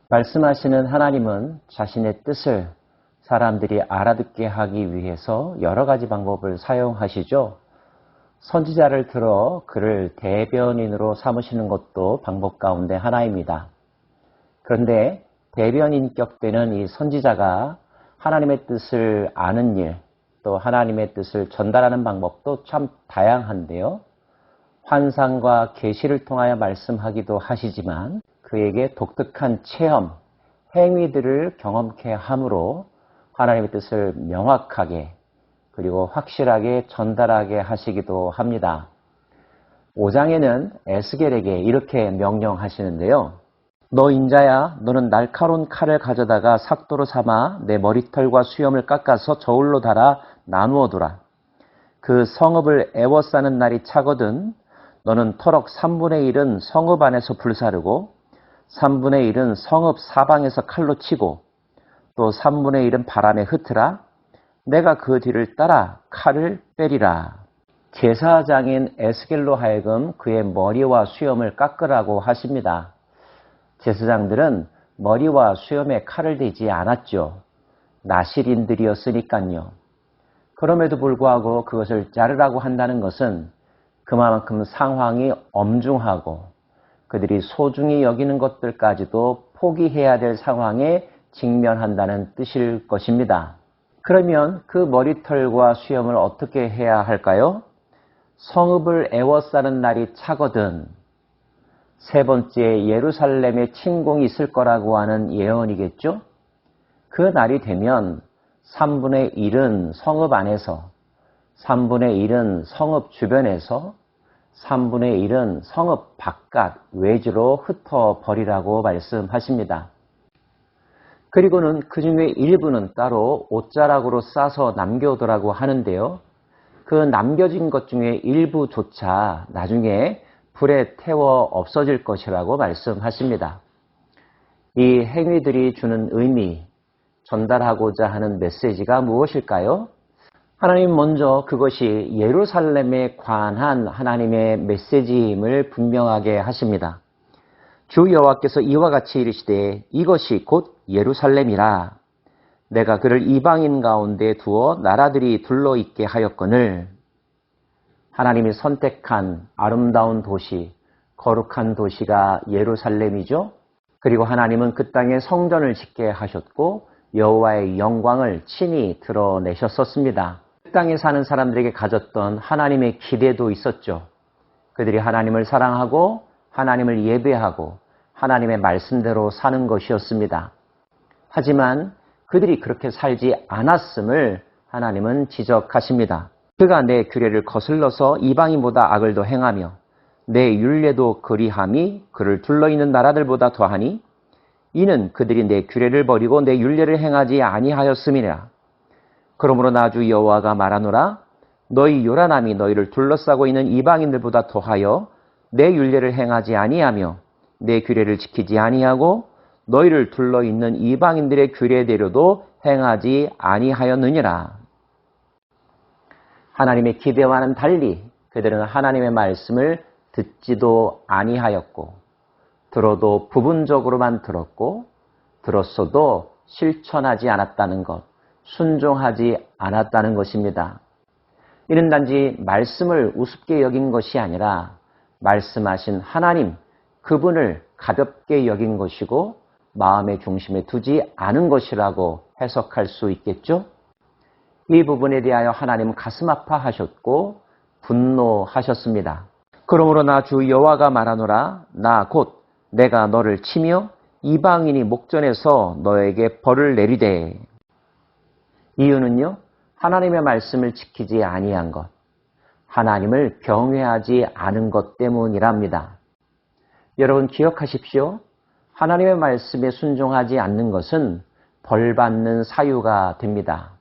말씀하시는 하나님은 자신의 뜻을 사람들이 알아듣게 하기 위해서 여러 가지 방법을 사용하시죠. 선지자를 들어 그를 대변인으로 삼으시는 것도 방법 가운데 하나입니다. 그런데 대변인격 되는 이 선지자가 하나님의 뜻을 아는 일, 또 하나님의 뜻을 전달하는 방법도 참 다양한데요. 환상과 계시를 통하여 말씀하기도 하시지만 그에게 독특한 체험, 행위들을 경험케 함으로 하나님의 뜻을 명확하게 그리고 확실하게 전달하게 하시기도 합니다. 5장에는 에스겔에게 이렇게 명령하시는데요. 너 인자야, 너는 날카로운 칼을 가져다가 삭도로 삼아 내 머리털과 수염을 깎아서 저울로 달아 나누어 두라. 그 성읍을 애워싸는 날이 차거든 너는 터럭 3분의 1은 성읍 안에서 불사르고 3분의 1은 성읍 사방에서 칼로 치고 또 3분의 1은 바람에 흩으라. 내가 그 뒤를 따라 칼을 빼리라. 제사장인 에스겔로 하여금 그의 머리와 수염을 깎으라고 하십니다. 제사장들은 머리와 수염에 칼을 대지 않았죠. 나실인들이었으니까요. 그럼에도 불구하고 그것을 자르라고 한다는 것은 그만큼 상황이 엄중하고 그들이 소중히 여기는 것들까지도 포기해야 될 상황에 직면한다는 뜻일 것입니다. 그러면 그 머리털과 수염을 어떻게 해야 할까요? 성읍을 애워싸는 날이 차거든 세 번째 예루살렘에 침공이 있을 거라고 하는 예언이겠죠? 그 날이 되면 3분의 1은 성읍 안에서 3분의 1은 성읍 주변에서 3분의 1은 성읍 바깥 외지로 흩어버리라고 말씀하십니다. 그리고는 그 중에 일부는 따로 옷자락으로 싸서 남겨두라고 하는데요. 그 남겨진 것 중에 일부조차 나중에 불에 태워 없어질 것이라고 말씀하십니다. 이 행위들이 주는 의미, 전달하고자 하는 메시지가 무엇일까요? 하나님 먼저 그것이 예루살렘에 관한 하나님의 메시지임을 분명하게 하십니다. 주 여호와께서 이와 같이 이르시되 이것이 곧 예루살렘이라. 내가 그를 이방인 가운데 두어 나라들이 둘러있게 하였거늘. 하나님이 선택한 아름다운 도시, 거룩한 도시가 예루살렘이죠. 그리고 하나님은 그 땅에 성전을 짓게 하셨고 여호와의 영광을 친히 드러내셨었습니다. 그 땅에 사는 사람들에게 가졌던 하나님의 기대도 있었죠. 그들이 하나님을 사랑하고 하나님을 예배하고 하나님의 말씀대로 사는 것이었습니다. 하지만 그들이 그렇게 살지 않았음을 하나님은 지적하십니다. 그가 내 규례를 거슬러서 이방인보다 악을 더 행하며 내 율례도 그리함이 그를 둘러있는 나라들보다 더하니 이는 그들이 내 규례를 버리고 내 율례를 행하지 아니하였음이니라. 그러므로 나 주 여호와가 말하노라. 너희 요란함이 너희를 둘러싸고 있는 이방인들보다 더하여 내 율례를 행하지 아니하며 내 규례를 지키지 아니하고 너희를 둘러있는 이방인들의 규례대로도 행하지 아니하였느니라. 하나님의 기대와는 달리 그들은 하나님의 말씀을 듣지도 아니하였고 들어도 부분적으로만 들었고 들었어도 실천하지 않았다는 것, 순종하지 않았다는 것입니다. 이는 단지 말씀을 우습게 여긴 것이 아니라 말씀하신 하나님, 그분을 가볍게 여긴 것이고 마음의 중심에 두지 않은 것이라고 해석할 수 있겠죠? 이 부분에 대하여 하나님은 가슴 아파하셨고 분노하셨습니다. 그러므로 나 주 여호와가 말하노라. 나 곧 내가 너를 치며 이방인이 목전에서 너에게 벌을 내리되. 이유는요. 하나님의 말씀을 지키지 아니한 것, 하나님을 경외하지 않은 것 때문이랍니다. 여러분 기억하십시오. 하나님의 말씀에 순종하지 않는 것은 벌받는 사유가 됩니다.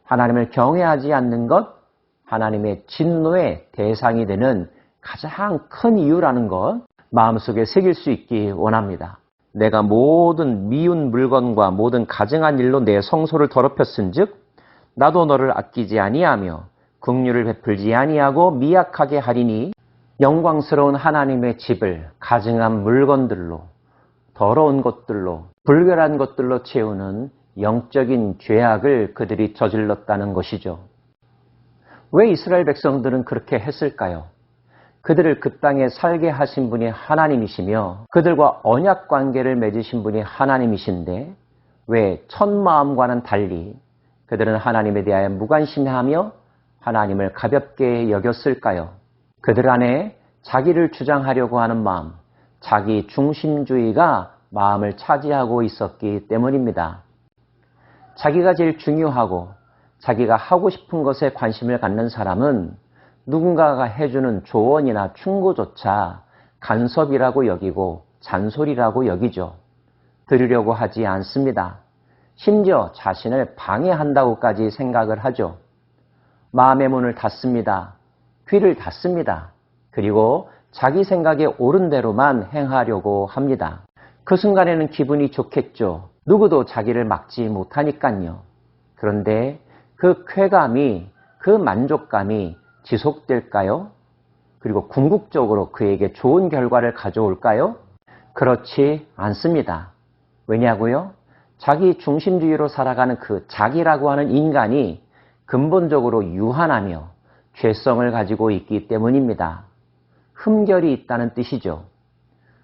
하나님을 경외하지 않는 것, 하나님의 진노의 대상이 되는 가장 큰 이유라는 것 마음속에 새길 수 있기 원합니다. 내가 모든 미운 물건과 모든 가증한 일로 내 성소를 더럽혔은즉 나도 너를 아끼지 아니하며 긍휼을 베풀지 아니하고 미약하게 하리니 영광스러운 하나님의 집을 가증한 물건들로 더러운 것들로, 불결한 것들로 채우는 영적인 죄악을 그들이 저질렀다는 것이죠. 왜 이스라엘 백성들은 그렇게 했을까요? 그들을 그 땅에 살게 하신 분이 하나님이시며 그들과 언약 관계를 맺으신 분이 하나님이신데 왜 첫 마음과는 달리 그들은 하나님에 대하여 무관심해하며 하나님을 가볍게 여겼을까요? 그들 안에 자기를 주장하려고 하는 마음, 자기 중심주의가 마음을 차지하고 있었기 때문입니다. 자기가 제일 중요하고 자기가 하고 싶은 것에 관심을 갖는 사람은 누군가가 해주는 조언이나 충고조차 간섭이라고 여기고 잔소리라고 여기죠. 들으려고 하지 않습니다. 심지어 자신을 방해한다고까지 생각을 하죠. 마음의 문을 닫습니다. 귀를 닫습니다. 그리고 자기 생각에 옳은 대로만 행하려고 합니다. 그 순간에는 기분이 좋겠죠. 누구도 자기를 막지 못하니까요. 그런데 그 쾌감이, 그 만족감이 지속될까요? 그리고 궁극적으로 그에게 좋은 결과를 가져올까요? 그렇지 않습니다. 왜냐고요? 자기 중심주의로 살아가는 그 자기라고 하는 인간이 근본적으로 유한하며 죄성을 가지고 있기 때문입니다. 흠결이 있다는 뜻이죠.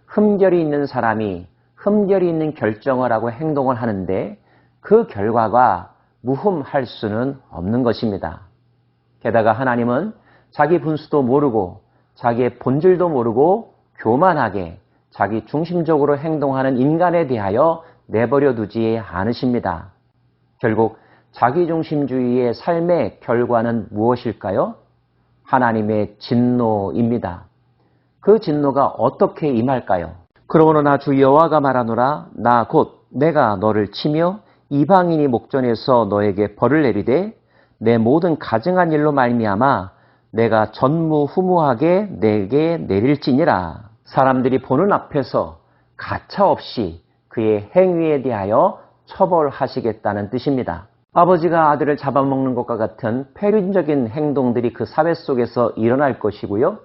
흠결이 있는 사람이 흠결이 있는 결정을 하고 행동을 하는데 그 결과가 무흠할 수는 없는 것입니다. 게다가 하나님은 자기 분수도 모르고 자기의 본질도 모르고 교만하게 자기 중심적으로 행동하는 인간에 대하여 내버려 두지 않으십니다. 결국 자기중심주의의 삶의 결과는 무엇일까요? 하나님의 진노입니다. 그 진노가 어떻게 임할까요? 그러므로나 주 여호와가 말하노라 나 곧 내가 너를 치며 이방인이 목전에서 너에게 벌을 내리되 내 모든 가증한 일로 말미암아 내가 전무후무하게 내게 내릴지니라. 사람들이 보는 앞에서 가차없이 그의 행위에 대하여 처벌하시겠다는 뜻입니다. 아버지가 아들을 잡아먹는 것과 같은 폐륜적인 행동들이 그 사회 속에서 일어날 것이고요.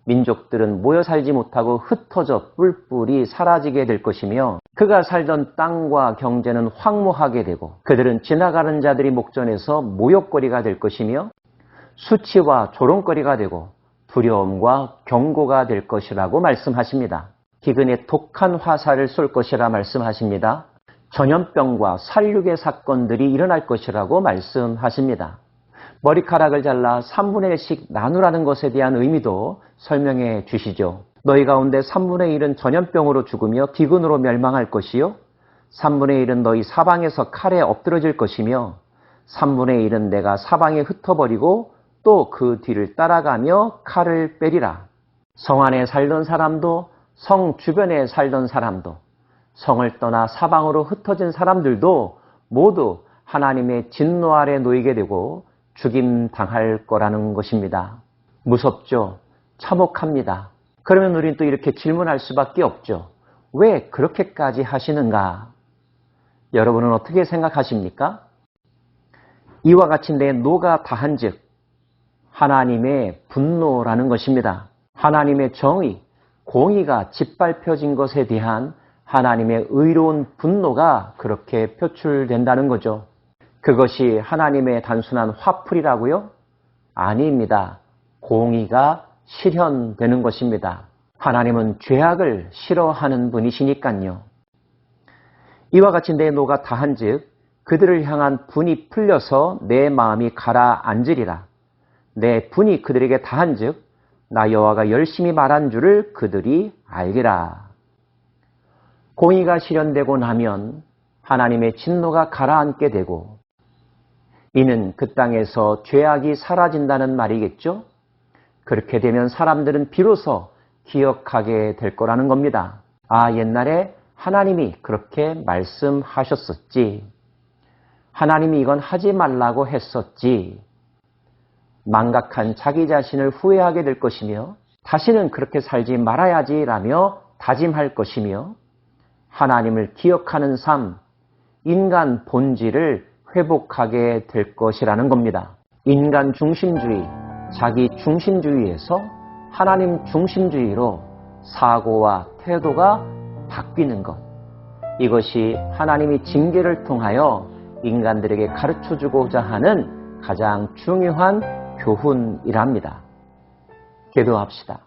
민족들은 모여 살지 못하고 흩어져 뿔뿔이 사라지게 될 것이며 그가 살던 땅과 경제는 황무하게 되고 그들은 지나가는 자들이 목전에서 모욕거리가 될 것이며 수치와 조롱거리가 되고 두려움과 경고가 될 것이라고 말씀하십니다. 기근에 독한 화살을 쏠 것이라 말씀하십니다. 전염병과 살육의 사건들이 일어날 것이라고 말씀하십니다. 머리카락을 잘라 3분의 1씩 나누라는 것에 대한 의미도 설명해 주시죠. 너희 가운데 3분의 1은 전염병으로 죽으며 기근으로 멸망할 것이요 3분의 1은 너희 사방에서 칼에 엎드러질 것이며 3분의 1은 내가 사방에 흩어버리고 또 그 뒤를 따라가며 칼을 빼리라. 성 안에 살던 사람도 성 주변에 살던 사람도 성을 떠나 사방으로 흩어진 사람들도 모두 하나님의 진노 아래 놓이게 되고 죽임 당할 거라는 것입니다. 무섭죠? 참혹합니다. 그러면 우리는 또 이렇게 질문할 수밖에 없죠. 왜 그렇게까지 하시는가? 여러분은 어떻게 생각하십니까? 이와 같이 내 노가 다한 즉 하나님의 분노라는 것입니다. 하나님의 정의, 공의가 짓밟혀진 것에 대한 하나님의 의로운 분노가 그렇게 표출된다는 거죠. 그것이 하나님의 단순한 화풀이라고요? 아닙니다. 공의가 실현되는 것입니다. 하나님은 죄악을 싫어하는 분이시니까요. 이와 같이 내 노가 다한 즉 그들을 향한 분이 풀려서 내 마음이 가라앉으리라. 내 분이 그들에게 다한 즉 나 여호와가 열심히 말한 줄을 그들이 알리라. 공의가 실현되고 나면 하나님의 진노가 가라앉게 되고 이는 그 땅에서 죄악이 사라진다는 말이겠죠? 그렇게 되면 사람들은 비로소 기억하게 될 거라는 겁니다. 아, 옛날에 하나님이 그렇게 말씀하셨었지. 하나님이 이건 하지 말라고 했었지. 망각한 자기 자신을 후회하게 될 것이며 다시는 그렇게 살지 말아야지라며 다짐할 것이며 하나님을 기억하는 삶, 인간 본질을 회복하게 될 것이라는 겁니다. 인간 중심주의, 자기 중심주의에서 하나님 중심주의로 사고와 태도가 바뀌는 것. 이것이 하나님이 징계를 통하여 인간들에게 가르쳐주고자 하는 가장 중요한 교훈이랍니다. 기도합시다.